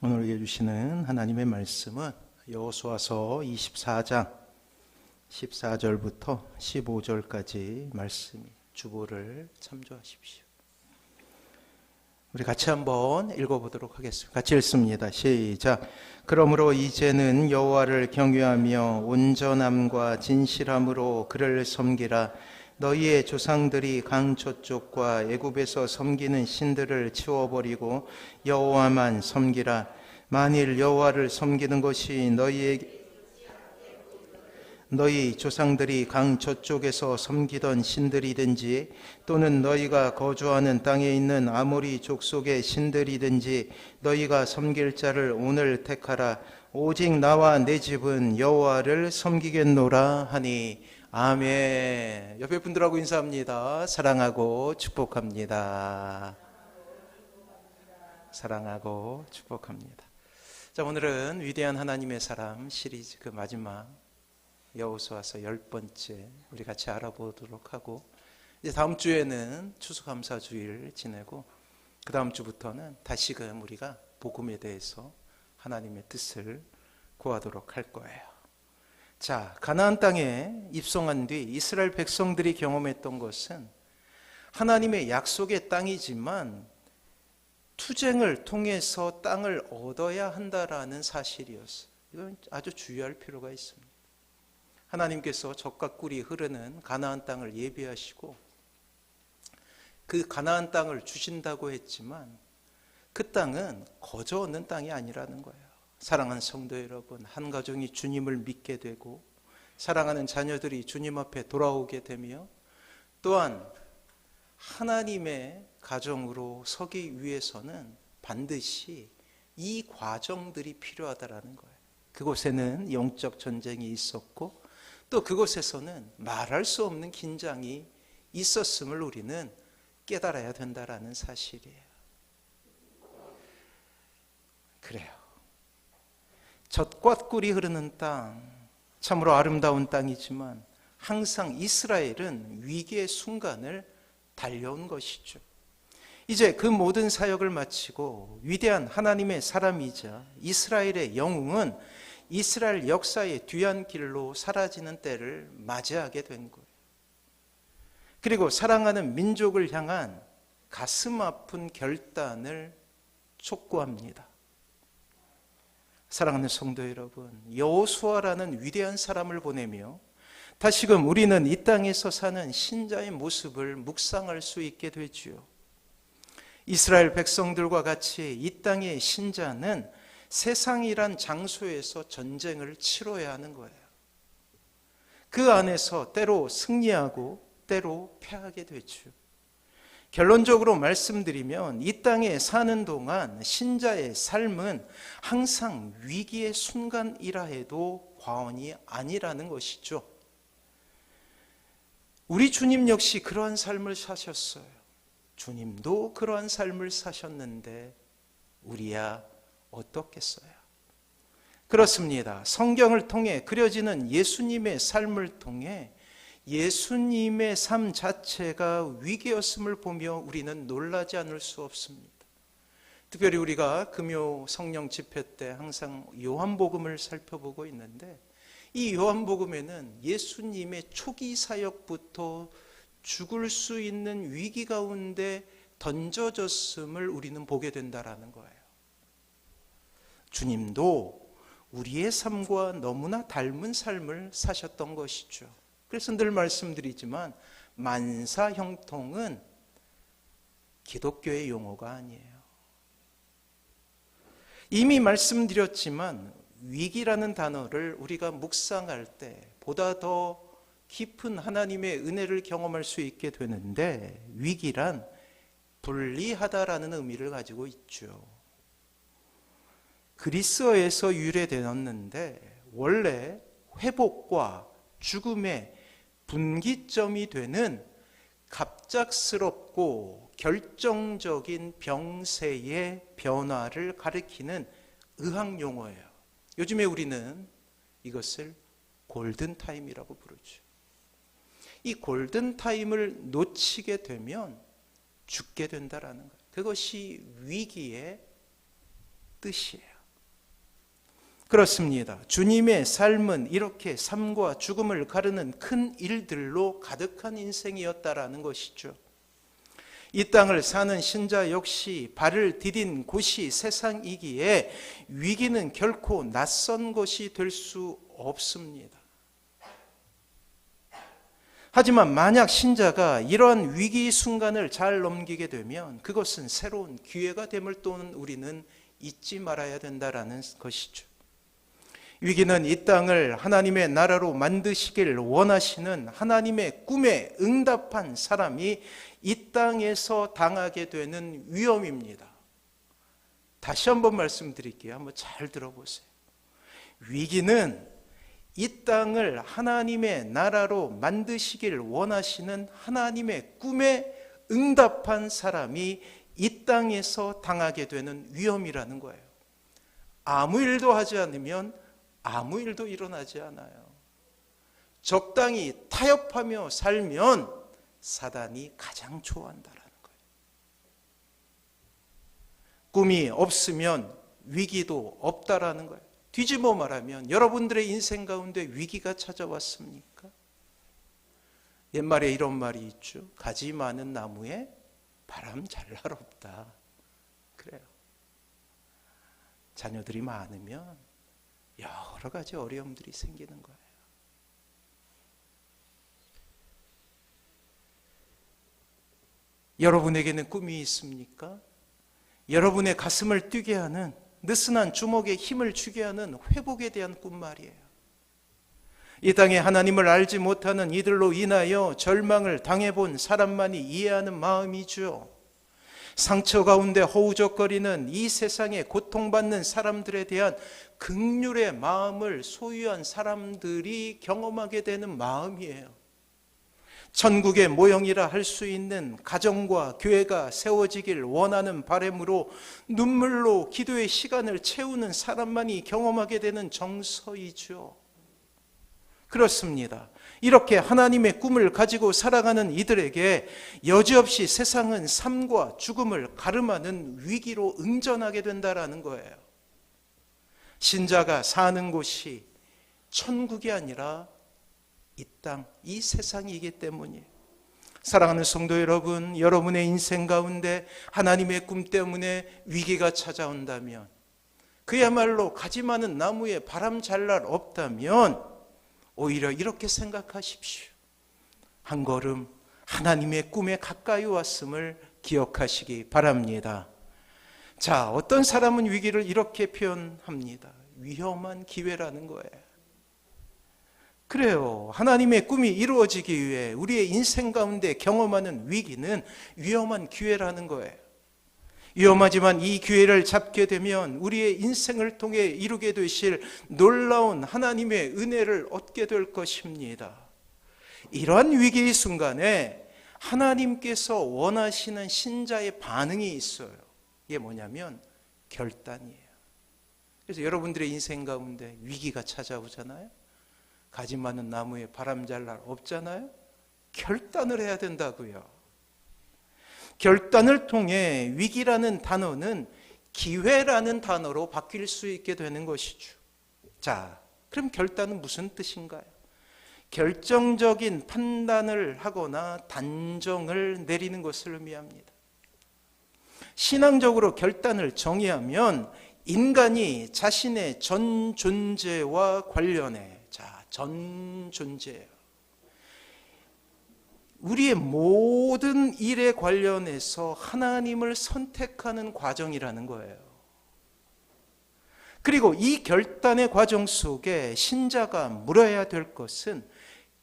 오늘 읽어주시는 하나님의 말씀은 여호수아서 24장 14절부터 15절까지 말씀이 주보를 참조하십시오. 우리 같이 한번 읽어보도록 하겠습니다. 같이 읽습니다. 시작. 그러므로 이제는 여호와를 경외하며 온전함과 진실함으로 그를 섬기라. 너희의 조상들이 강 저쪽과 애굽에서 섬기는 신들을 치워버리고 여호와만 섬기라. 만일 여호와를 섬기는 것이 너희 조상들이 강 저쪽에서 섬기던 신들이든지 또는 너희가 거주하는 땅에 있는 아모리 족속의 신들이든지 너희가 섬길 자를 오늘 택하라. 오직 나와 내 집은 여호와를 섬기겠노라 하니. 아멘. 옆에 분들하고 인사합니다. 사랑하고 축복합니다. 사랑하고 축복합니다. 자, 오늘은 위대한 하나님의 사람 시리즈 그 마지막 여호수아서 10번째 우리 같이 알아보도록 하고, 이제 다음 주에는 추수감사주일 지내고 그 다음 주부터는 다시금 우리가 복음에 대해서 하나님의 뜻을 구하도록 할 거예요. 자, 가나안 땅에 입성한 뒤 이스라엘 백성들이 경험했던 것은 하나님의 약속의 땅이지만 투쟁을 통해서 땅을 얻어야 한다라는 사실이었어요. 이건 아주 주의할 필요가 있습니다. 하나님께서 젖과 꿀이 흐르는 가나안 땅을 예비하시고 그 가나안 땅을 주신다고 했지만 그 땅은 거저 얻는 땅이 아니라는 거예요. 사랑하는 성도 여러분, 한 가정이 주님을 믿게 되고 사랑하는 자녀들이 주님 앞에 돌아오게 되며 또한 하나님의 가정으로 서기 위해서는 반드시 이 과정들이 필요하다라는 거예요. 그곳에는 영적 전쟁이 있었고 또 그곳에서는 말할 수 없는 긴장이 있었음을 우리는 깨달아야 된다라는 사실이에요. 그래요. 젖과 꿀이 흐르는 땅, 참으로 아름다운 땅이지만 항상 이스라엘은 위기의 순간을 달려온 것이죠. 이제 그 모든 사역을 마치고 위대한 하나님의 사람이자 이스라엘의 영웅은 이스라엘 역사의 뒤안길로 사라지는 때를 맞이하게 된 거예요. 그리고 사랑하는 민족을 향한 가슴 아픈 결단을 촉구합니다. 사랑하는 성도 여러분, 여호수아라는 위대한 사람을 보내며 다시금 우리는 이 땅에서 사는 신자의 모습을 묵상할 수 있게 되지요. 이스라엘 백성들과 같이 이 땅의 신자는 세상이란 장소에서 전쟁을 치러야 하는 거예요. 그 안에서 때로 승리하고 때로 패하게 되죠. 결론적으로 말씀드리면 이 땅에 사는 동안 신자의 삶은 항상 위기의 순간이라 해도 과언이 아니라는 것이죠. 우리 주님 역시 그러한 삶을 사셨어요. 주님도 그러한 삶을 사셨는데 우리야 어떻겠어요? 그렇습니다. 성경을 통해 그려지는 예수님의 삶을 통해 예수님의 삶 자체가 위기였음을 보며 우리는 놀라지 않을 수 없습니다. 특별히 우리가 금요 성령 집회 때 항상 요한복음을 살펴보고 있는데 이 요한복음에는 예수님의 초기 사역부터 죽을 수 있는 위기 가운데 던져졌음을 우리는 보게 된다라는 거예요. 주님도 우리의 삶과 너무나 닮은 삶을 사셨던 것이죠. 그래서 늘 말씀드리지만 만사형통은 기독교의 용어가 아니에요. 이미 말씀드렸지만 위기라는 단어를 우리가 묵상할 때 보다 더 깊은 하나님의 은혜를 경험할 수 있게 되는데 위기란 분리하다라는 의미를 가지고 있죠. 그리스어에서 유래되었는데 원래 회복과 죽음의 분기점이 되는 갑작스럽고 결정적인 병세의 변화를 가리키는 의학 용어예요. 요즘에 우리는 이것을 골든타임이라고 부르죠. 이 골든타임을 놓치게 되면 죽게 된다라는 거예요. 그것이 위기의 뜻이에요. 그렇습니다. 주님의 삶은 이렇게 삶과 죽음을 가르는 큰 일들로 가득한 인생이었다라는 것이죠. 이 땅을 사는 신자 역시 발을 디딘 곳이 세상이기에 위기는 결코 낯선 것이 될 수 없습니다. 하지만 만약 신자가 이러한 위기 순간을 잘 넘기게 되면 그것은 새로운 기회가 됨을 또한 우리는 잊지 말아야 된다라는 것이죠. 위기는 이 땅을 하나님의 나라로 만드시길 원하시는 하나님의 꿈에 응답한 사람이 이 땅에서 당하게 되는 위험입니다. 다시 한번 말씀드릴게요. 한번 잘 들어보세요. 위기는 이 땅을 하나님의 나라로 만드시길 원하시는 하나님의 꿈에 응답한 사람이 이 땅에서 당하게 되는 위험이라는 거예요. 아무 일도 하지 않으면 아무 일도 일어나지 않아요. 적당히 타협하며 살면 사단이 가장 좋아한다라는 거예요. 꿈이 없으면 위기도 없다라는 거예요. 뒤집어 말하면 여러분들의 인생 가운데 위기가 찾아왔습니까? 옛말에 이런 말이 있죠. 가지 많은 나무에 바람 잘 날 없다. 그래요. 자녀들이 많으면 여러 가지 어려움들이 생기는 거예요. 여러분에게는 꿈이 있습니까? 여러분의 가슴을 뛰게 하는 느슨한 주먹에 힘을 주게 하는 회복에 대한 꿈 말이에요. 이 땅에 하나님을 알지 못하는 이들로 인하여 절망을 당해본 사람만이 이해하는 마음이죠. 상처 가운데 허우적거리는 이 세상에 고통받는 사람들에 대한 긍휼의 마음을 소유한 사람들이 경험하게 되는 마음이에요. 천국의 모형이라 할 수 있는 가정과 교회가 세워지길 원하는 바람으로 눈물로 기도의 시간을 채우는 사람만이 경험하게 되는 정서이죠. 그렇습니다. 이렇게 하나님의 꿈을 가지고 살아가는 이들에게 여지없이 세상은 삶과 죽음을 가름하는 위기로 응전하게 된다라는 거예요. 신자가 사는 곳이 천국이 아니라 이 땅, 이 세상이기 때문이에요. 사랑하는 성도 여러분, 여러분의 인생 가운데 하나님의 꿈 때문에 위기가 찾아온다면, 그야말로 가지 많은 나무에 바람 잘 날 없다면 오히려 이렇게 생각하십시오. 한 걸음 하나님의 꿈에 가까이 왔음을 기억하시기 바랍니다. 자, 어떤 사람은 위기를 이렇게 표현합니다. 위험한 기회라는 거예요. 그래요. 하나님의 꿈이 이루어지기 위해 우리의 인생 가운데 경험하는 위기는 위험한 기회라는 거예요. 위험하지만 이 기회를 잡게 되면 우리의 인생을 통해 이루게 되실 놀라운 하나님의 은혜를 얻게 될 것입니다. 이러한 위기의 순간에 하나님께서 원하시는 신자의 반응이 있어요. 이게 뭐냐면 결단이에요. 그래서 여러분들의 인생 가운데 위기가 찾아오잖아요. 가지 많은 나무에 바람 잘 날 없잖아요. 결단을 해야 된다고요. 결단을 통해 위기라는 단어는 기회라는 단어로 바뀔 수 있게 되는 것이죠. 자, 그럼 결단은 무슨 뜻인가요? 결정적인 판단을 하거나 단정을 내리는 것을 의미합니다. 신앙적으로 결단을 정의하면 인간이 자신의 전 존재와 관련해, 전 존재예요. 우리의 모든 일에 관련해서 하나님을 선택하는 과정이라는 거예요. 그리고 이 결단의 과정 속에 신자가 물어야 될 것은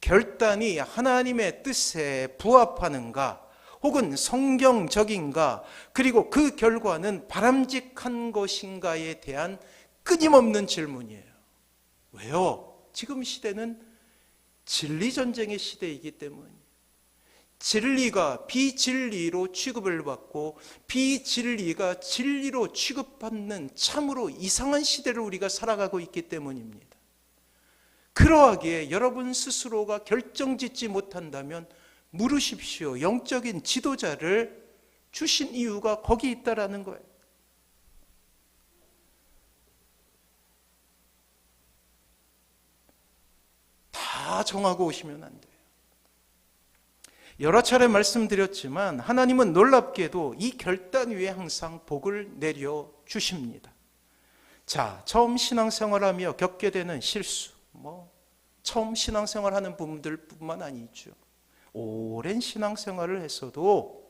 결단이 하나님의 뜻에 부합하는가, 혹은 성경적인가, 그리고 그 결과는 바람직한 것인가에 대한 끊임없는 질문이에요. 왜요? 지금 시대는 진리전쟁의 시대이기 때문이에요. 진리가 비진리로 취급을 받고 비진리가 진리로 취급받는 참으로 이상한 시대를 우리가 살아가고 있기 때문입니다. 그러하기에 여러분 스스로가 결정짓지 못한다면 물으십시오. 영적인 지도자를 주신 이유가 거기 있다라는 거예요. 다 정하고 오시면 안 돼요. 여러 차례 말씀드렸지만 하나님은 놀랍게도 이 결단 위에 항상 복을 내려 주십니다. 자, 처음 신앙생활하며 겪게 되는 실수, 처음 신앙생활하는 분들뿐만 아니죠. 오랜 신앙생활을 했어도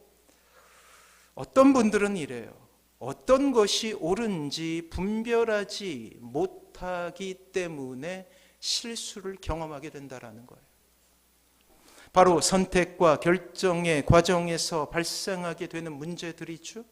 어떤 분들은 이래요. 어떤 것이 옳은지 분별하지 못하기 때문에 실수를 경험하게 된다는 거예요. 바로 선택과 결정의 과정에서 발생하게 되는 문제들이죠.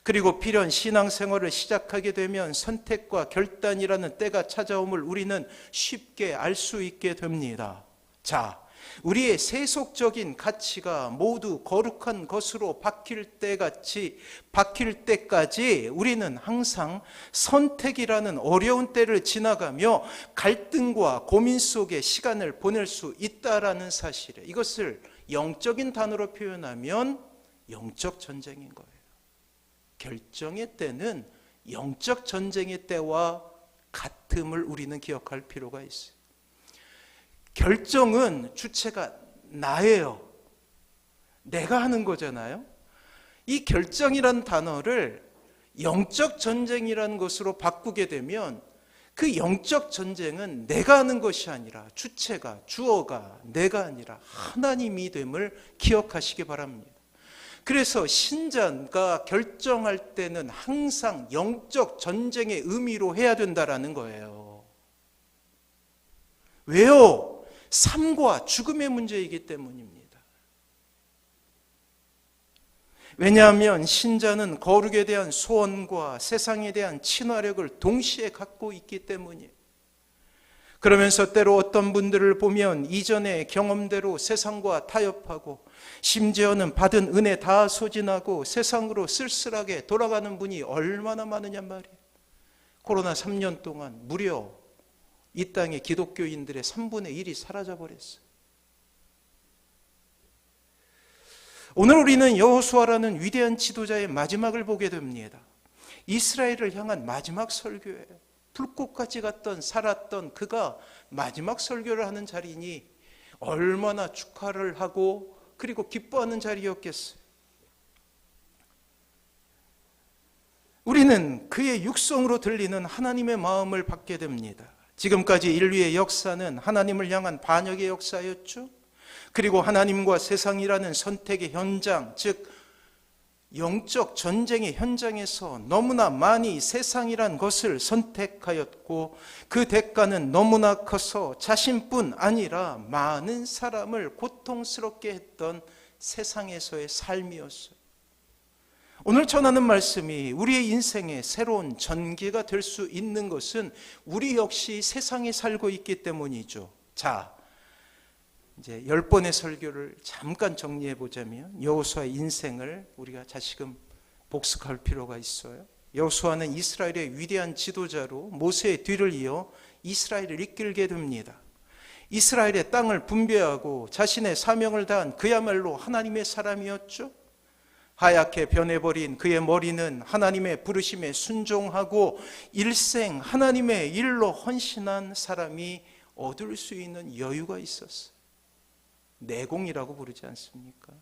그리고 필연 신앙생활을 시작하게 되면 선택과 결단이라는 때가 찾아옴을 우리는 쉽게 알 수 있게 됩니다. 자, 우리의 세속적인 가치가 모두 거룩한 것으로 바뀔 때까지 우리는 항상 선택이라는 어려운 때를 지나가며 갈등과 고민 속에 시간을 보낼 수 있다라는 사실에 이것을 영적인 단어로 표현하면 영적 전쟁인 거예요. 결정의 때는 영적 전쟁의 때와 같음을 우리는 기억할 필요가 있어요. 결정은 주체가 나예요. 내가 하는 거잖아요. 이 결정이란 단어를 영적 전쟁이라는 것으로 바꾸게 되면 그 영적 전쟁은 내가 하는 것이 아니라 주체가, 주어가 내가 아니라 하나님이 됨을 기억하시기 바랍니다. 그래서 신자가 결정할 때는 항상 영적 전쟁의 의미로 해야 된다라는 거예요. 왜요? 삶과 죽음의 문제이기 때문입니다. 왜냐하면 신자는 거룩에 대한 소원과 세상에 대한 친화력을 동시에 갖고 있기 때문이에요. 그러면서 때로 어떤 분들을 보면 이전의 경험대로 세상과 타협하고 심지어는 받은 은혜 다 소진하고 세상으로 쓸쓸하게 돌아가는 분이 얼마나 많으냔 말이에요. 코로나 3년 동안 무려 이 땅의 기독교인들의 3분의 1이 사라져버렸어요. 오늘 우리는 여호수아라는 위대한 지도자의 마지막을 보게 됩니다. 이스라엘을 향한 마지막 설교예요. 불꽃같이 살았던 그가 마지막 설교를 하는 자리니 얼마나 축하를 하고 그리고 기뻐하는 자리였겠어요. 우리는 그의 육성으로 들리는 하나님의 마음을 받게 됩니다. 지금까지 인류의 역사는 하나님을 향한 반역의 역사였죠. 그리고 하나님과 세상이라는 선택의 현장, 즉 영적 전쟁의 현장에서 너무나 많이 세상이란 것을 선택하였고 그 대가는 너무나 커서 자신뿐 아니라 많은 사람을 고통스럽게 했던 세상에서의 삶이었어요. 오늘 전하는 말씀이 우리의 인생의 새로운 전개가 될 수 있는 것은 우리 역시 세상에 살고 있기 때문이죠. 자, 이제 10번의 설교를 잠깐 정리해 보자면 여호수아의 인생을 우리가 다시금 복습할 필요가 있어요. 여호수아는 이스라엘의 위대한 지도자로 모세의 뒤를 이어 이스라엘을 이끌게 됩니다. 이스라엘의 땅을 분배하고 자신의 사명을 다한 그야말로 하나님의 사람이었죠. 하얗게 변해버린 그의 머리는 하나님의 부르심에 순종하고 일생 하나님의 일로 헌신한 사람이 얻을 수 있는 여유가 있었어요. 내공이라고 부르지 않습니까?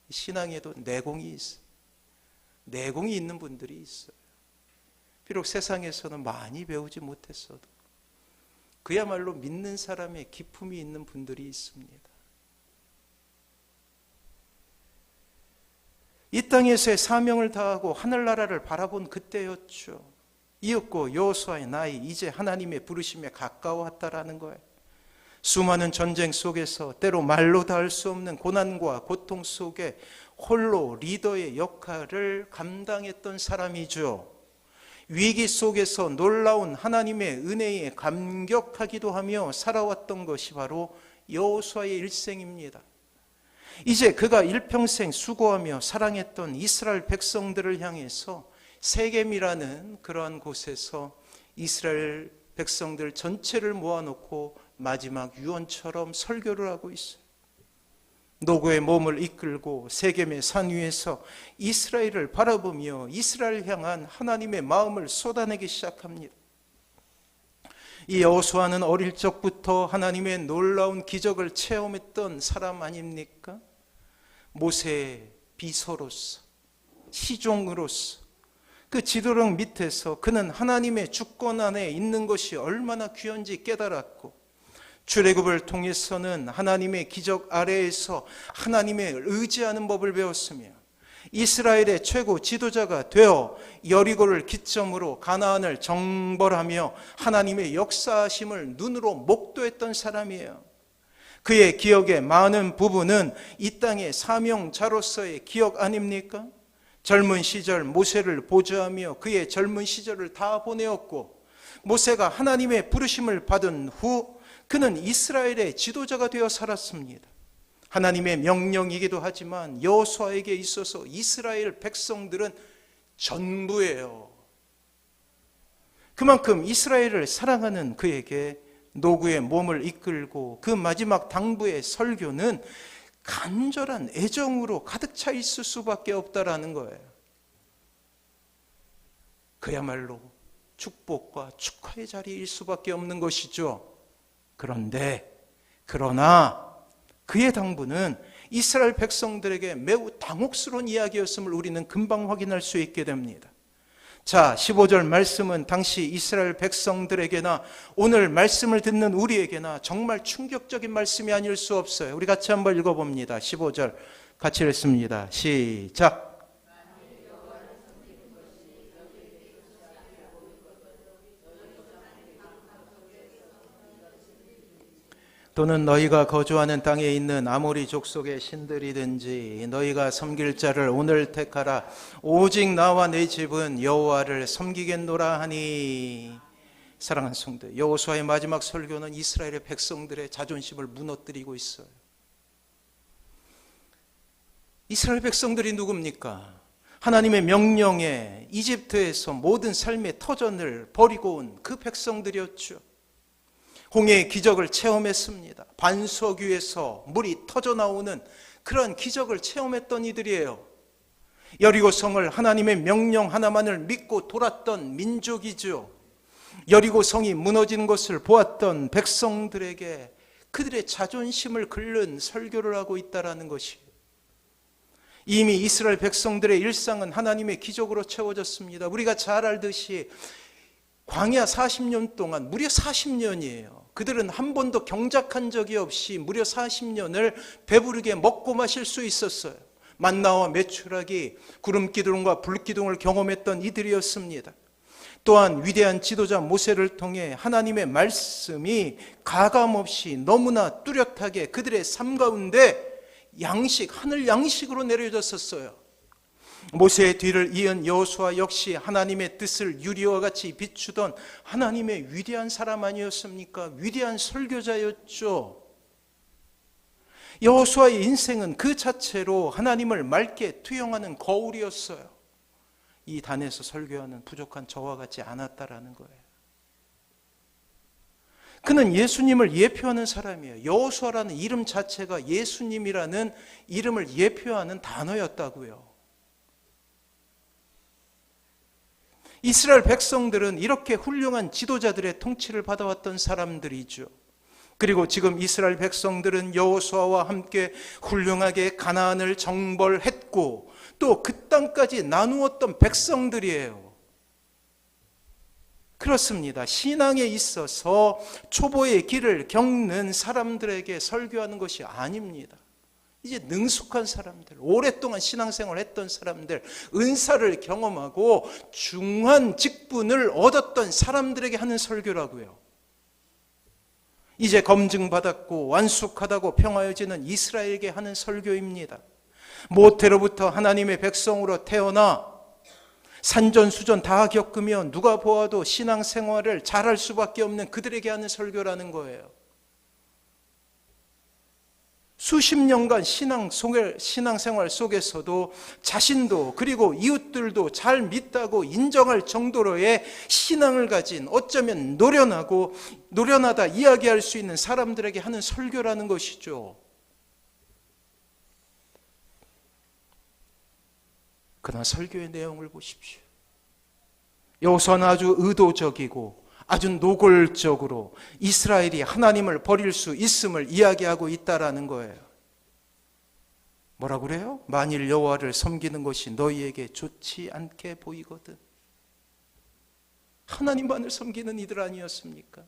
신앙에도 내공이 있어요. 내공이 있는 분들이 있어요. 비록 세상에서는 많이 배우지 못했어도 그야말로 믿는 사람의 기품이 있는 분들이 있습니다. 이 땅에서의 사명을 다하고 하늘나라를 바라본 그때였죠. 이었고 여호수아의 나이 이제 하나님의 부르심에 가까워왔다라는 거예요. 수많은 전쟁 속에서 때로 말로 닿을 수 없는 고난과 고통 속에 홀로 리더의 역할을 감당했던 사람이죠. 위기 속에서 놀라운 하나님의 은혜에 감격하기도 하며 살아왔던 것이 바로 여호수아의 일생입니다. 이제 그가 일평생 수고하며 사랑했던 이스라엘 백성들을 향해서 세겜이라는 그러한 곳에서 이스라엘 백성들 전체를 모아놓고 마지막 유언처럼 설교를 하고 있어요. 노고의 몸을 이끌고 세겜의 산 위에서 이스라엘을 바라보며 이스라엘 향한 하나님의 마음을 쏟아내기 시작합니다. 이 여호수아는 어릴 적부터 하나님의 놀라운 기적을 체험했던 사람 아닙니까? 모세의 비서로서, 시종으로서 그 지도령 밑에서 그는 하나님의 주권 안에 있는 것이 얼마나 귀한지 깨달았고, 출애굽을 통해서는 하나님의 기적 아래에서 하나님의 의지하는 법을 배웠으며, 이스라엘의 최고 지도자가 되어 여리고를 기점으로 가나안을 정벌하며 하나님의 역사하심을 눈으로 목도했던 사람이에요. 그의 기억의 많은 부분은 이 땅의 사명자로서의 기억 아닙니까? 젊은 시절 모세를 보좌하며 그의 젊은 시절을 다 보내었고, 모세가 하나님의 부르심을 받은 후 그는 이스라엘의 지도자가 되어 살았습니다. 하나님의 명령이기도 하지만 여호수아에게 있어서 이스라엘 백성들은 전부예요. 그만큼 이스라엘을 사랑하는 그에게 노구의 몸을 이끌고 그 마지막 당부의 설교는 간절한 애정으로 가득 차 있을 수밖에 없다라는 거예요. 그야말로 축복과 축하의 자리일 수밖에 없는 것이죠. 그러나 그의 당부는 이스라엘 백성들에게 매우 당혹스러운 이야기였음을 우리는 금방 확인할 수 있게 됩니다. 자, 15절 말씀은 당시 이스라엘 백성들에게나 오늘 말씀을 듣는 우리에게나 정말 충격적인 말씀이 아닐 수 없어요. 우리 같이 한번 읽어봅니다. 15절 같이 읽습니다. 시작. 또는 너희가 거주하는 땅에 있는 아모리 족속의 신들이든지 너희가 섬길 자를 오늘 택하라. 오직 나와 내 집은 여호와를 섬기겠노라 하니. 사랑하는 성도, 여호수아의 마지막 설교는 이스라엘의 백성들의 자존심을 무너뜨리고 있어요. 이스라엘 백성들이 누굽니까? 하나님의 명령에 이집트에서 모든 삶의 터전을 버리고 온 그 백성들이었죠. 홍해의 기적을 체험했습니다. 반석 위에서 물이 터져나오는 그런 기적을 체험했던 이들이에요. 여리고성을 하나님의 명령 하나만을 믿고 돌았던 민족이죠. 여리고성이 무너지는 것을 보았던 백성들에게 그들의 자존심을 긁는 설교를 하고 있다는 것이에요. 이미 이스라엘 백성들의 일상은 하나님의 기적으로 채워졌습니다. 우리가 잘 알듯이 광야 40년 동안, 무려 40년이에요. 그들은 한 번도 경작한 적이 없이 무려 40년을 배부르게 먹고 마실 수 있었어요. 만나와 메추라기, 구름기둥과 불기둥을 경험했던 이들이었습니다. 또한 위대한 지도자 모세를 통해 하나님의 말씀이 가감없이 너무나 뚜렷하게 그들의 삶 가운데 하늘 양식으로 내려졌었어요. 모세의 뒤를 이은 여호수아 역시 하나님의 뜻을 유리와 같이 비추던 하나님의 위대한 사람 아니었습니까? 위대한 설교자였죠. 여호수아의 인생은 그 자체로 하나님을 맑게 투영하는 거울이었어요. 이 단에서 설교하는 부족한 저와 같지 않았다라는 거예요. 그는 예수님을 예표하는 사람이에요. 여호수아라는 이름 자체가 예수님이라는 이름을 예표하는 단어였다고요. 이스라엘 백성들은 이렇게 훌륭한 지도자들의 통치를 받아왔던 사람들이죠. 그리고 지금 이스라엘 백성들은 여호수아와 함께 훌륭하게 가나안을 정벌했고 또 그 땅까지 나누었던 백성들이에요. 그렇습니다. 신앙에 있어서 초보의 길을 겪는 사람들에게 설교하는 것이 아닙니다. 이제 능숙한 사람들, 오랫동안 신앙생활을 했던 사람들, 은사를 경험하고 중한 직분을 얻었던 사람들에게 하는 설교라고요. 이제 검증받았고 완숙하다고 평하여지는 이스라엘에게 하는 설교입니다. 모태로부터 하나님의 백성으로 태어나 산전수전 다 겪으며 누가 보아도 신앙생활을 잘할 수밖에 없는 그들에게 하는 설교라는 거예요. 수십 년간 신앙생활 속에서도 자신도 그리고 이웃들도 잘 믿다고 인정할 정도로의 신앙을 가진, 어쩌면 노련하다 이야기할 수 있는 사람들에게 하는 설교라는 것이죠. 그러나 설교의 내용을 보십시오. 여호수아는 아주 의도적이고 아주 노골적으로 이스라엘이 하나님을 버릴 수 있음을 이야기하고 있다라는 거예요. 뭐라 그래요? 만일 여호와를 섬기는 것이 너희에게 좋지 않게 보이거든. 하나님만을 섬기는 이들 아니었습니까?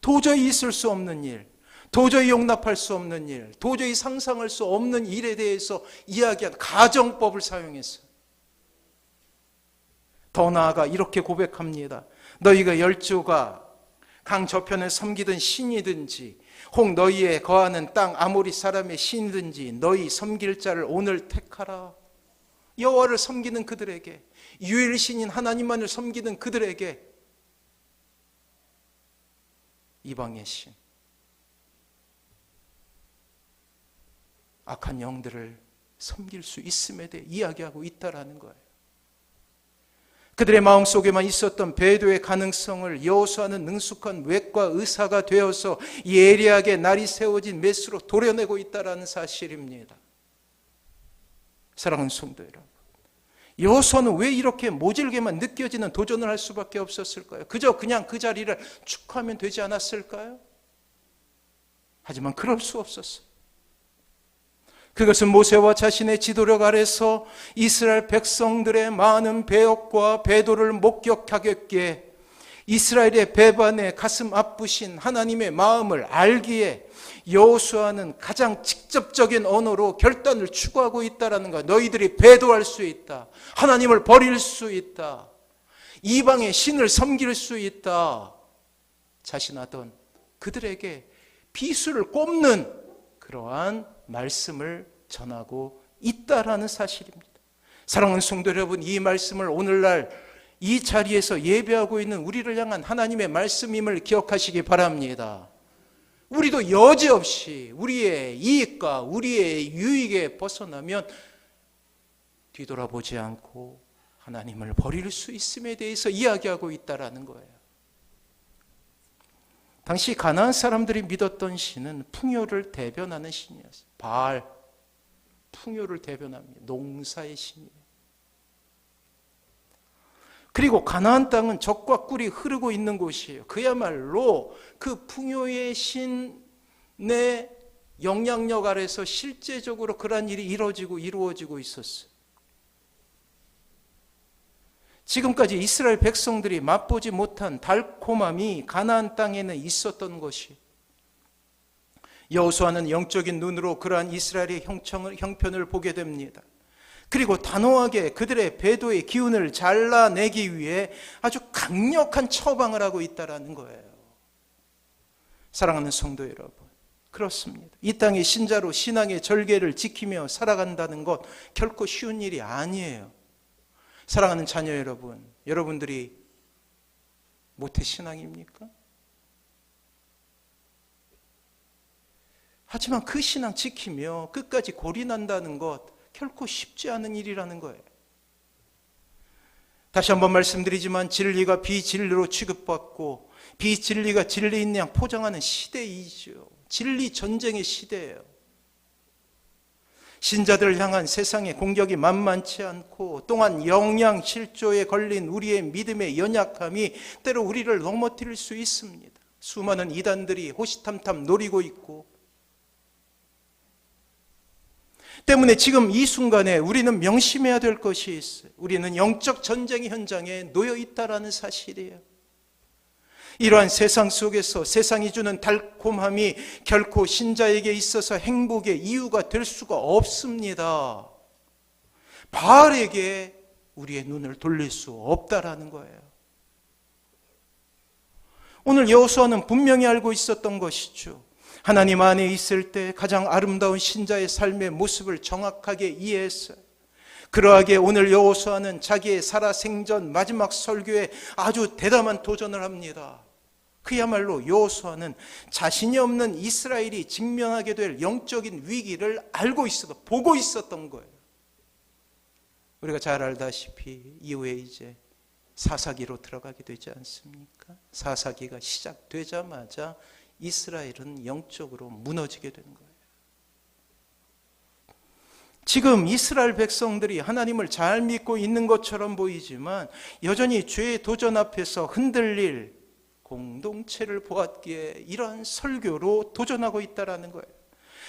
도저히 있을 수 없는 일, 도저히 용납할 수 없는 일, 도저히 상상할 수 없는 일에 대해서 이야기한 가정법을 사용했어요. 더 나아가 이렇게 고백합니다. 너희가 열조가 강 저편을 섬기던 신이든지 혹 너희에 거하는 땅 아모리 사람의 신이든지 너희 섬길 자를 오늘 택하라. 여호와를 섬기는 그들에게, 유일신인 하나님만을 섬기는 그들에게 이방의 신, 악한 영들을 섬길 수 있음에 대해 이야기하고 있다라는 거예요. 그들의 마음속에만 있었던 배도의 가능성을 여호수아는 능숙한 외과 의사가 되어서 예리하게 날이 세워진 메스로 도려내고 있다는 사실입니다. 사랑하는 성도 여러분, 여호수아는 왜 이렇게 모질게만 느껴지는 도전을 할 수밖에 없었을까요? 그저 그냥 그 자리를 축하하면 되지 않았을까요? 하지만 그럴 수 없었어요. 그것은 모세와 자신의 지도력 아래서 이스라엘 백성들의 많은 배역과 배도를 목격하겠기에 이스라엘의 배반에 가슴 아프신 하나님의 마음을 알기에 여호수아는 가장 직접적인 언어로 결단을 추구하고 있다는 것. 너희들이 배도할 수 있다. 하나님을 버릴 수 있다. 이방의 신을 섬길 수 있다. 자신하던 그들에게 비수를 꼽는 그러한 말씀을 전하고 있다라는 사실입니다. 사랑하는 성도 여러분, 이 말씀을 오늘날 이 자리에서 예배하고 있는 우리를 향한 하나님의 말씀임을 기억하시기 바랍니다. 우리도 여지없이 우리의 이익과 우리의 유익에 벗어나면 뒤돌아보지 않고 하나님을 버릴 수 있음에 대해서 이야기하고 있다라는 거예요. 당시 가나안 사람들이 믿었던 신은 풍요를 대변하는 신이었어요. 바알, 풍요를 대변합니다. 농사의 신이에요. 그리고 가나안 땅은 젖과 꿀이 흐르고 있는 곳이에요. 그야말로 그 풍요의 신의 영향력 아래서 실제적으로 그러한 일이 이루어지고 있었어요. 지금까지 이스라엘 백성들이 맛보지 못한 달콤함이 가나안 땅에는 있었던 것이, 여호수아는 영적인 눈으로 그러한 이스라엘의 형편을 보게 됩니다. 그리고 단호하게 그들의 배도의 기운을 잘라내기 위해 아주 강력한 처방을 하고 있다는 거예요. 사랑하는 성도 여러분, 그렇습니다. 이 땅의 신자로 신앙의 절개를 지키며 살아간다는 것 결코 쉬운 일이 아니에요. 사랑하는 자녀 여러분, 여러분들이 모태신앙입니까? 하지만 그 신앙 지키며 끝까지 골인한다는 것 결코 쉽지 않은 일이라는 거예요. 다시 한번 말씀드리지만 진리가 비진리로 취급받고 비진리가 진리인 양 포장하는 시대이죠. 진리 전쟁의 시대예요. 신자들을 향한 세상의 공격이 만만치 않고 또한 영양 실조에 걸린 우리의 믿음의 연약함이 때로 우리를 넘어뜨릴 수 있습니다. 수많은 이단들이 호시탐탐 노리고 있고, 때문에 지금 이 순간에 우리는 명심해야 될 것이 있어요. 우리는 영적 전쟁의 현장에 놓여 있다는 사실이에요. 이러한 세상 속에서 세상이 주는 달콤함이 결코 신자에게 있어서 행복의 이유가 될 수가 없습니다. 바알에게 우리의 눈을 돌릴 수 없다라는 거예요. 오늘 여호수아는 분명히 알고 있었던 것이죠. 하나님 안에 있을 때 가장 아름다운 신자의 삶의 모습을 정확하게 이해했어요. 그러하게 오늘 여호수아는 자기의 살아생전 마지막 설교에 아주 대담한 도전을 합니다. 그야말로 여호수아는 자신이 없는 이스라엘이 직면하게 될 영적인 위기를 알고 있어도 보고 있었던 거예요. 우리가 잘 알다시피 이후에 이제 사사기로 들어가게 되지 않습니까? 사사기가 시작되자마자 이스라엘은 영적으로 무너지게 되는 거예요. 지금 이스라엘 백성들이 하나님을 잘 믿고 있는 것처럼 보이지만 여전히 죄의 도전 앞에서 흔들릴 공동체를 보았기에 이러한 설교로 도전하고 있다는 거예요.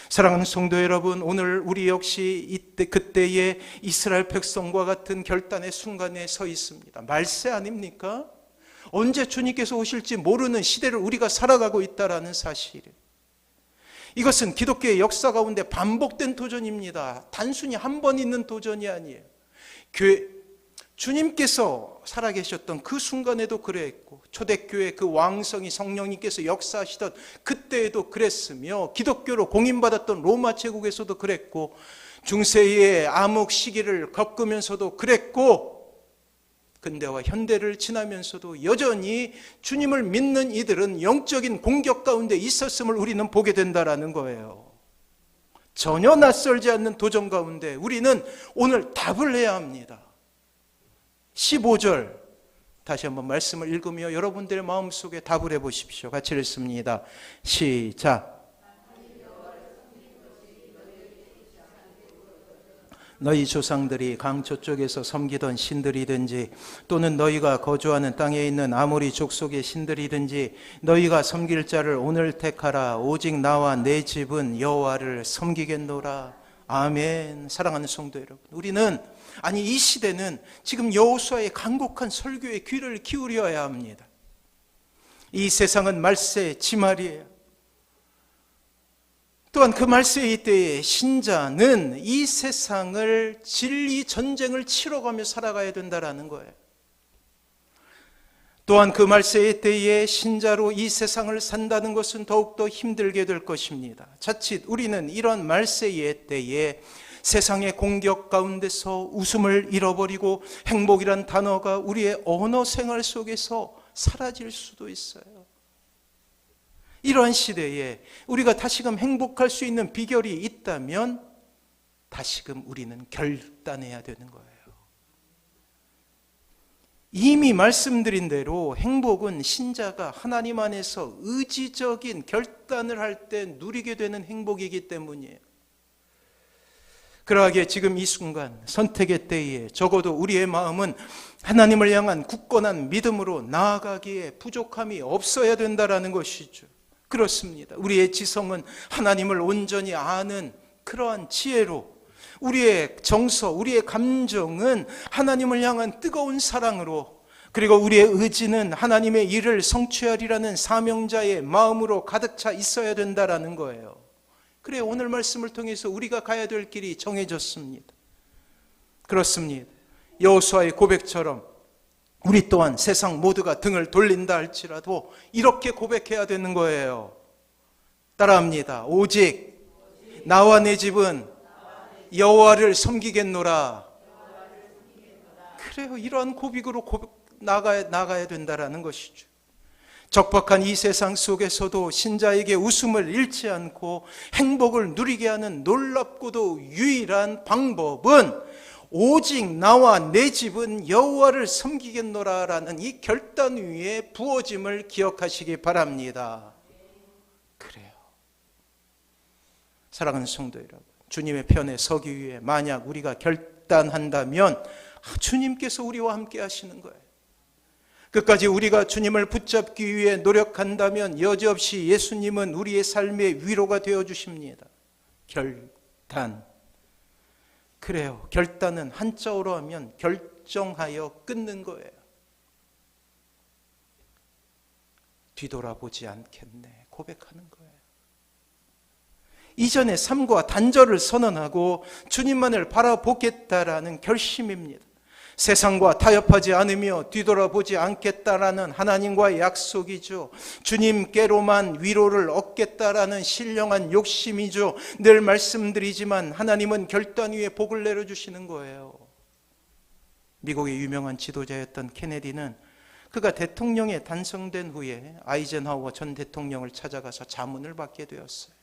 사랑하는 성도 여러분, 오늘 우리 역시 그때의 이스라엘 백성과 같은 결단의 순간에 서 있습니다. 말세 아닙니까? 언제 주님께서 오실지 모르는 시대를 우리가 살아가고 있다는 사실이에요. 이것은 기독교의 역사 가운데 반복된 도전입니다. 단순히 한 번 있는 도전이 아니에요. 주님께서 살아계셨던 그 순간에도 그랬고, 초대교회 그 왕성이 성령님께서 역사하시던 그때에도 그랬으며, 기독교로 공인받았던 로마 제국에서도 그랬고, 중세의 암흑 시기를 겪으면서도 그랬고, 근대와 현대를 지나면서도 여전히 주님을 믿는 이들은 영적인 공격 가운데 있었음을 우리는 보게 된다는 거예요. 전혀 낯설지 않는 도전 가운데 우리는 오늘 답을 해야 합니다. 15절 다시 한번 말씀을 읽으며 여러분들의 마음속에 답을 해보십시오. 같이 읽습니다. 시작. 너희 조상들이 강 저쪽에서 섬기던 신들이든지 또는 너희가 거주하는 땅에 있는 아모리 족속의 신들이든지 너희가 섬길 자를 오늘 택하라. 오직 나와 내 집은 여호와를 섬기겠노라. 아멘. 사랑하는 성도 여러분, 우리는 이 시대는 지금 여호수아의 간곡한 설교에 귀를 기울여야 합니다. 이 세상은 말세 지말이에요. 또한 그 말세의 때에 신자는 이 세상을 진리 전쟁을 치러가며 살아가야 된다는 거예요. 또한 그 말세의 때에 신자로 이 세상을 산다는 것은 더욱더 힘들게 될 것입니다. 자칫 우리는 이런 말세의 때에 세상의 공격 가운데서 웃음을 잃어버리고 행복이란 단어가 우리의 언어 생활 속에서 사라질 수도 있어요. 이러한 시대에 우리가 다시금 행복할 수 있는 비결이 있다면 다시금 우리는 결단해야 되는 거예요. 이미 말씀드린 대로 행복은 신자가 하나님 안에서 의지적인 결단을 할 때 누리게 되는 행복이기 때문이에요. 그러하기에 지금 이 순간 선택의 때에 적어도 우리의 마음은 하나님을 향한 굳건한 믿음으로 나아가기에 부족함이 없어야 된다는 것이죠. 그렇습니다. 우리의 지성은 하나님을 온전히 아는 그러한 지혜로, 우리의 정서, 우리의 감정은 하나님을 향한 뜨거운 사랑으로, 그리고 우리의 의지는 하나님의 일을 성취하리라는 사명자의 마음으로 가득 차 있어야 된다는 거예요. 그래, 오늘 말씀을 통해서 우리가 가야 될 길이 정해졌습니다. 그렇습니다. 여호수아의 고백처럼 우리 또한 세상 모두가 등을 돌린다 할지라도 이렇게 고백해야 되는 거예요. 따라합니다. 오직 나와 내 집은 여호와를 섬기겠노라. 그래요. 이러한 고백으로 나가야 된다는 것이죠. 적박한 이 세상 속에서도 신자에게 웃음을 잃지 않고 행복을 누리게 하는 놀랍고도 유일한 방법은 오직 나와 내 집은 여호와를 섬기겠노라라는 이 결단 위에 부어짐을 기억하시기 바랍니다. 그래요. 사랑하는 성도 여러분, 주님의 편에 서기 위해 만약 우리가 결단한다면 주님께서 우리와 함께 하시는 거예요. 끝까지 우리가 주님을 붙잡기 위해 노력한다면 여지없이 예수님은 우리의 삶의 위로가 되어 주십니다. 결단. 그래요. 결단은 한자어로 하면 결정하여 끊는 거예요. 뒤돌아보지 않겠네, 고백하는 거예요. 이전의 삶과 단절을 선언하고 주님만을 바라보겠다라는 결심입니다. 세상과 타협하지 않으며 뒤돌아보지 않겠다라는 하나님과의 약속이죠. 주님께로만 위로를 얻겠다라는 신령한 욕심이죠. 늘 말씀드리지만 하나님은 결단 위에 복을 내려주시는 거예요. 미국의 유명한 지도자였던 케네디는 그가 대통령에 단성된 후에 아이젠하워 전 대통령을 찾아가서 자문을 받게 되었어요.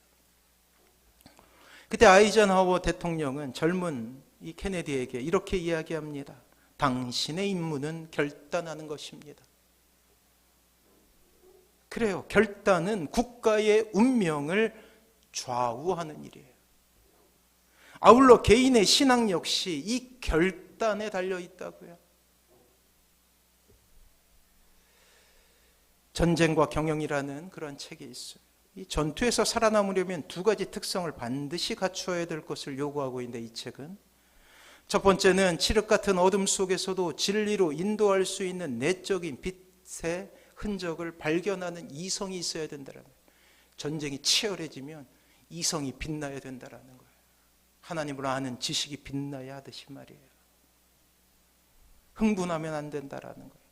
그때 아이젠하워 대통령은 젊은 이 케네디에게 이렇게 이야기합니다. 당신의 임무는 결단하는 것입니다. 그래요. 결단은 국가의 운명을 좌우하는 일이에요. 아울러 개인의 신앙 역시 이 결단에 달려 있다고요. 전쟁과 경영이라는 그런 책이 있어요. 이 전투에서 살아남으려면 두 가지 특성을 반드시 갖추어야 될 것을 요구하고 있는데, 이 책은 첫 번째는 칠흑 같은 어둠 속에서도 진리로 인도할 수 있는 내적인 빛의 흔적을 발견하는 이성이 있어야 된다는 거예요. 전쟁이 치열해지면 이성이 빛나야 된다는 거예요. 하나님을 아는 지식이 빛나야 하듯이 말이에요. 흥분하면 안 된다는 거예요.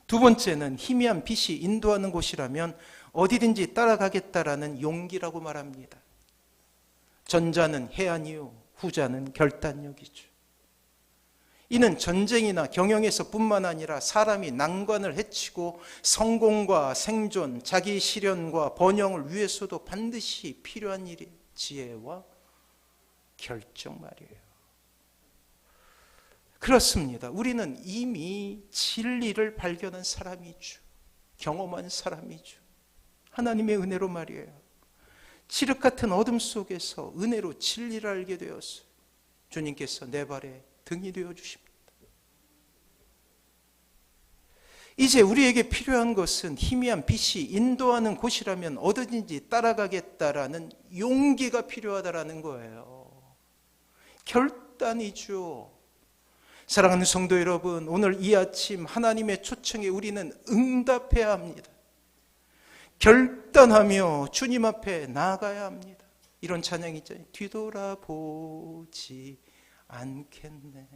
두 번째는 희미한 빛이 인도하는 곳이라면 어디든지 따라가겠다라는 용기라고 말합니다. 전자는 해안이요, 후자는 결단력이죠. 이는 전쟁이나 경영에서 뿐만 아니라 사람이 난관을 헤치고 성공과 생존, 자기 실현과 번영을 위해서도 반드시 필요한 일이 지혜와 결정 말이에요. 그렇습니다. 우리는 이미 진리를 발견한 사람이죠. 경험한 사람이죠. 하나님의 은혜로 말이에요. 칠흑 같은 어둠 속에서 은혜로 진리를 알게 되었어요. 주님께서 내 발에 등이 되어주십니다. 이제 우리에게 필요한 것은 희미한 빛이 인도하는 곳이라면 어디든지 따라가겠다라는 용기가 필요하다라는 거예요. 결단이죠. 사랑하는 성도 여러분, 오늘 이 아침 하나님의 초청에 우리는 응답해야 합니다. 결단하며 주님 앞에 나아가야 합니다. 이런 찬양이 있잖아요. 뒤돌아보지 않겠네.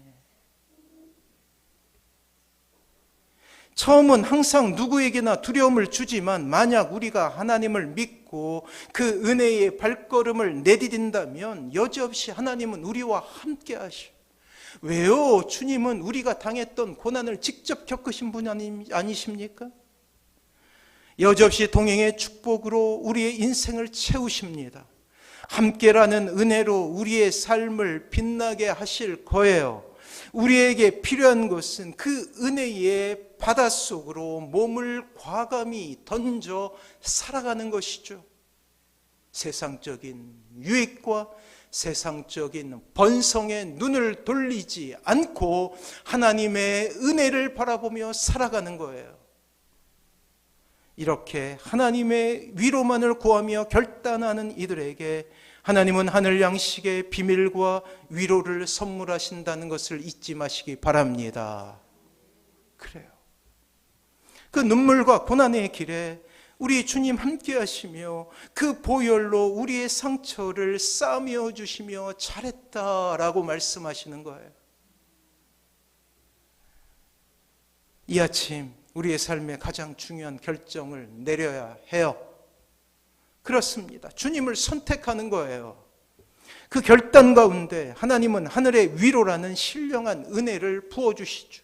처음은 항상 누구에게나 두려움을 주지만 만약 우리가 하나님을 믿고 그 은혜의 발걸음을 내디딘다면 여지없이 하나님은 우리와 함께 하셔. 왜요? 주님은 우리가 당했던 고난을 직접 겪으신 분 아니십니까? 여지없이 동행의 축복으로 우리의 인생을 채우십니다. 함께라는 은혜로 우리의 삶을 빛나게 하실 거예요. 우리에게 필요한 것은 그 은혜의 바닷속으로 몸을 과감히 던져 살아가는 것이죠. 세상적인 유익과 세상적인 번성에 눈을 돌리지 않고 하나님의 은혜를 바라보며 살아가는 거예요. 이렇게 하나님의 위로만을 구하며 결단하는 이들에게 하나님은 하늘 양식의 비밀과 위로를 선물하신다는 것을 잊지 마시기 바랍니다. 그래요. 그 눈물과 고난의 길에 우리 주님 함께 하시며 그 보혈로 우리의 상처를 싸매어 주시며 잘했다라고 말씀하시는 거예요. 이 아침 우리의 삶의 가장 중요한 결정을 내려야 해요. 그렇습니다. 주님을 선택하는 거예요. 그 결단 가운데 하나님은 하늘의 위로라는 신령한 은혜를 부어주시죠.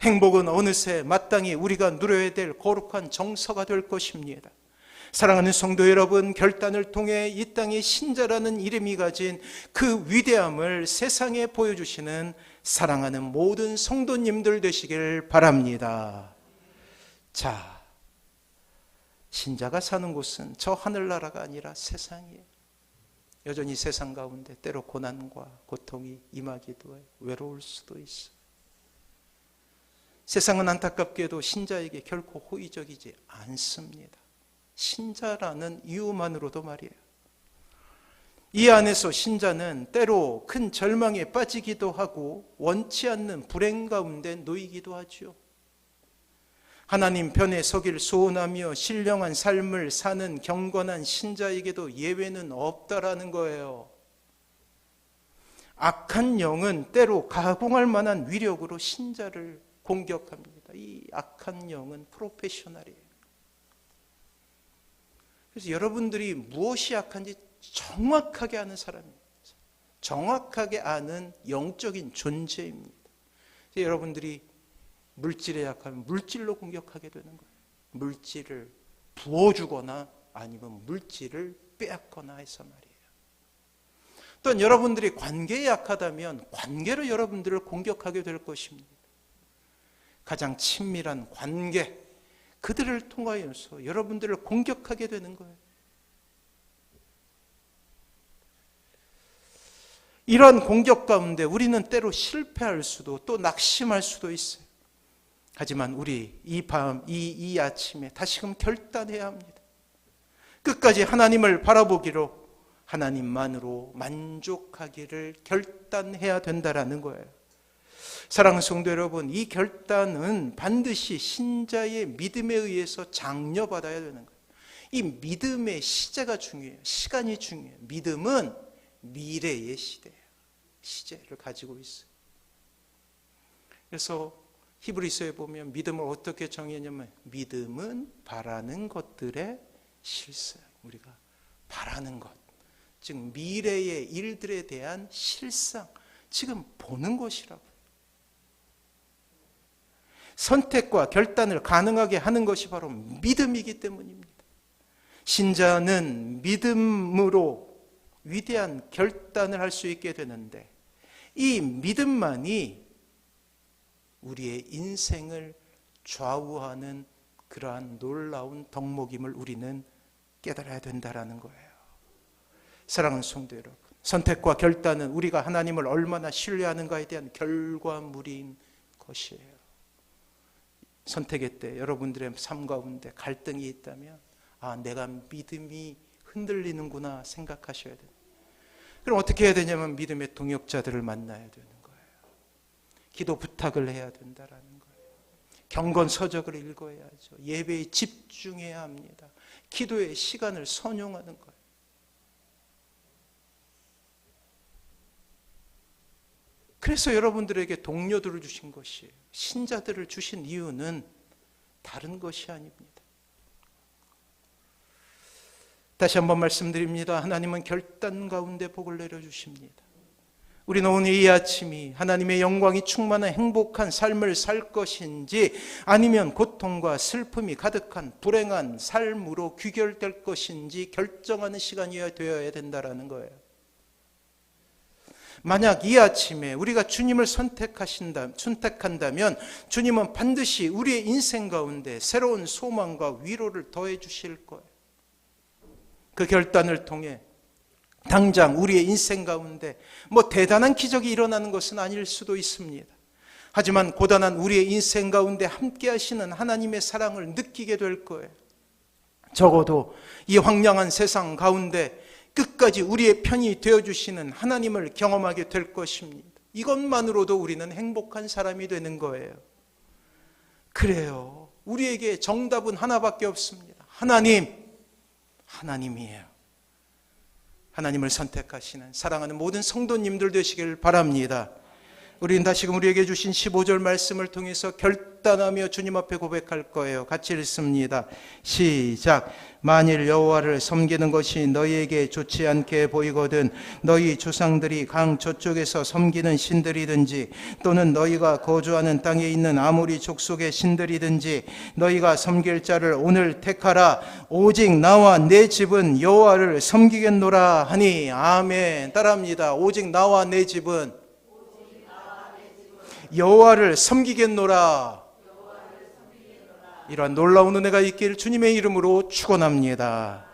행복은 어느새 마땅히 우리가 누려야 될 거룩한 정서가 될 것입니다. 사랑하는 성도 여러분, 결단을 통해 이 땅의 신자라는 이름이 가진 그 위대함을 세상에 보여주시는 사랑하는 모든 성도님들 되시길 바랍니다. 자, 신자가 사는 곳은 저 하늘나라가 아니라 세상이에요. 여전히 세상 가운데 때로 고난과 고통이 임하기도 해요. 외로울 수도 있어요. 세상은 안타깝게도 신자에게 결코 호의적이지 않습니다. 신자라는 이유만으로도 말이에요. 이 안에서 신자는 때로 큰 절망에 빠지기도 하고 원치 않는 불행 가운데 놓이기도 하죠. 하나님 편에 서길 소원하며 신령한 삶을 사는 경건한 신자에게도 예외는 없다라는 거예요. 악한 영은 때로 가공할 만한 위력으로 신자를 공격합니다. 이 악한 영은 프로페셔널이에요. 그래서 여러분들이 무엇이 악한지 정확하게 아는 사람입니다. 정확하게 아는 영적인 존재입니다. 그래서 여러분들이 물질에 약하면 물질로 공격하게 되는 거예요. 물질을 부어주거나 아니면 물질을 빼앗거나 해서 말이에요. 또한 여러분들이 관계에 약하다면 관계로 여러분들을 공격하게 될 것입니다. 가장 친밀한 관계, 그들을 통하여서 여러분들을 공격하게 되는 거예요. 이러한 공격 가운데 우리는 때로 실패할 수도 또 낙심할 수도 있어요. 하지만 우리 이 아침에 다시금 결단해야 합니다. 끝까지 하나님을 바라보기로, 하나님만으로 만족하기를 결단해야 된다라는 거예요. 사랑하는 성도 여러분, 이 결단은 반드시 신자의 믿음에 의해서 장려받아야 되는 거예요. 이 믿음의 시제가 중요해요. 시간이 중요해요. 믿음은 미래의 시제를 가지고 있어요. 그래서 히브리서에 보면 믿음을 어떻게 정의하냐면, 믿음은 바라는 것들의 실상. 우리가 바라는 것, 즉 미래의 일들에 대한 실상, 지금 보는 것이라고. 선택과 결단을 가능하게 하는 것이 바로 믿음이기 때문입니다. 신자는 믿음으로 위대한 결단을 할 수 있게 되는데, 이 믿음만이 우리의 인생을 좌우하는 그러한 놀라운 덕목임을 우리는 깨달아야 된다라는 거예요. 사랑하는 성도 여러분, 선택과 결단은 우리가 하나님을 얼마나 신뢰하는가에 대한 결과물인 것이에요. 선택의 때 여러분들의 삶 가운데 갈등이 있다면, 내가 믿음이 흔들리는구나 생각하셔야 돼요. 그럼 어떻게 해야 되냐면 믿음의 동역자들을 만나야 되는 거예요. 기도 부탁을 해야 된다라는 거예요. 경건 서적을 읽어야죠. 예배에 집중해야 합니다. 기도의 시간을 선용하는 거예요. 그래서 여러분들에게 동료들을 주신 것이에요. 신자들을 주신 이유는 다른 것이 아닙니다. 다시 한번 말씀드립니다. 하나님은 결단 가운데 복을 내려주십니다. 우리는 오늘 이 아침이 하나님의 영광이 충만한 행복한 삶을 살 것인지, 아니면 고통과 슬픔이 가득한 불행한 삶으로 귀결될 것인지 결정하는 시간이 되어야 된다는 거예요. 만약 이 아침에 우리가 주님을 선택한다면 주님은 반드시 우리의 인생 가운데 새로운 소망과 위로를 더해 주실 거예요. 그 결단을 통해 당장 우리의 인생 가운데 대단한 기적이 일어나는 것은 아닐 수도 있습니다. 하지만 고단한 우리의 인생 가운데 함께 하시는 하나님의 사랑을 느끼게 될 거예요. 적어도 이 황량한 세상 가운데 끝까지 우리의 편이 되어주시는 하나님을 경험하게 될 것입니다. 이것만으로도 우리는 행복한 사람이 되는 거예요. 그래요. 우리에게 정답은 하나밖에 없습니다. 하나님이에요. 하나님을 선택하시는 사랑하는 모든 성도님들 되시길 바랍니다. 우리는 다시금 우리에게 주신 15절 말씀을 통해서 결단하며 주님 앞에 고백할 거예요. 같이 읽습니다. 시작. 만일 여호와를 섬기는 것이 너희에게 좋지 않게 보이거든 너희 조상들이 강 저쪽에서 섬기는 신들이든지 또는 너희가 거주하는 땅에 있는 아무리 족속의 신들이든지 너희가 섬길 자를 오늘 택하라. 오직 나와 내 집은 여호와를 섬기겠노라 하니. 아멘. 따라합니다. 오직 나와 내 집은 여호와를 섬기겠노라. 이러한 놀라운 은혜가 있기를 주님의 이름으로 축원합니다.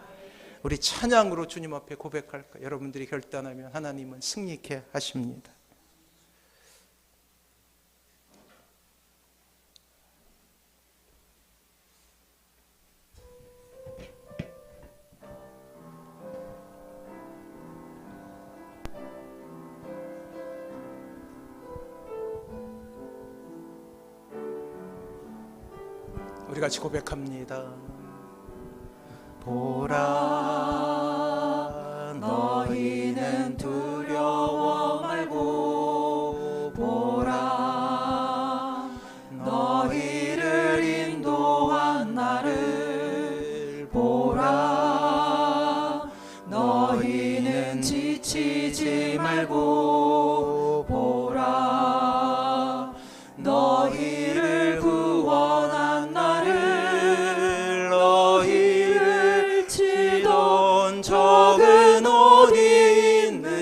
우리 찬양으로 주님 앞에 고백할까? 여러분들이 결단하면 하나님은 승리케 하십니다. 우리 같이 고백합니다. 보라, 너희는 두려워 말고 보라, 너희를 인도한 나를 보라, 너희는 지치지 말고 보라, 너희를 구원한 나를, 너희를 치던 적은 어디 있느냐.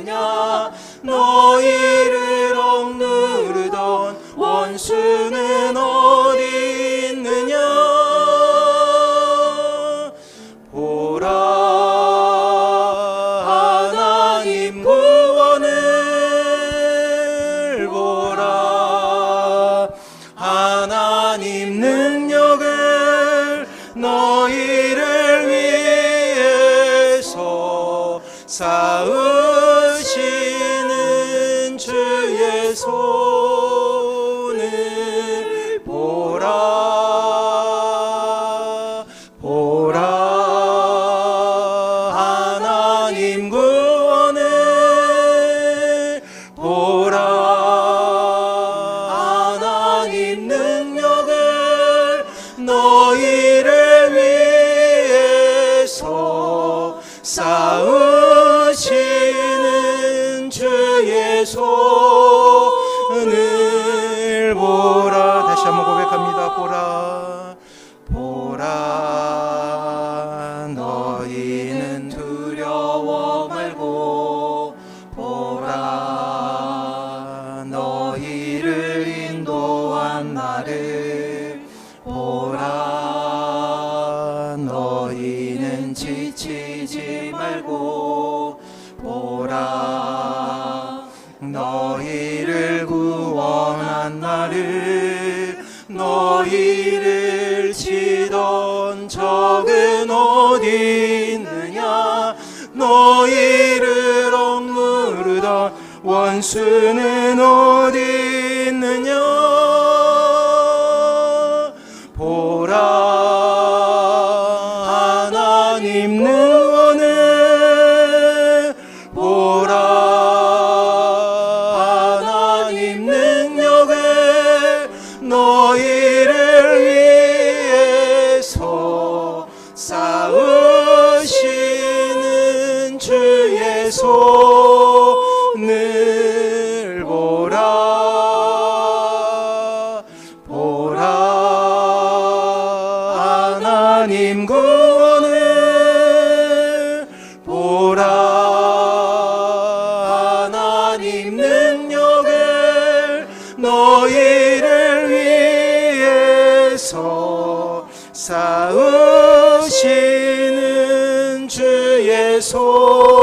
너희를 위해서 싸우시는 주의 손을 보라. 다시 한번 고백합니다. 보라, 보라. 너희는 두려워 말고 보라. 너희를 인도한 나를 보라. 너희는 지치지 말고 보라. 너희를 구원한 나를 너희를 치던 적은 어디 있느냐 너희를 억누르던 원수는 어디 있느냐 보라 하나님 능원을 보라 하나님 능력을 너희를 위해서 싸우시는 주의 손을 보라 보라 하나님 구원을 보라 하나님 능력을 너희를 위해서 싸우시는 주의 손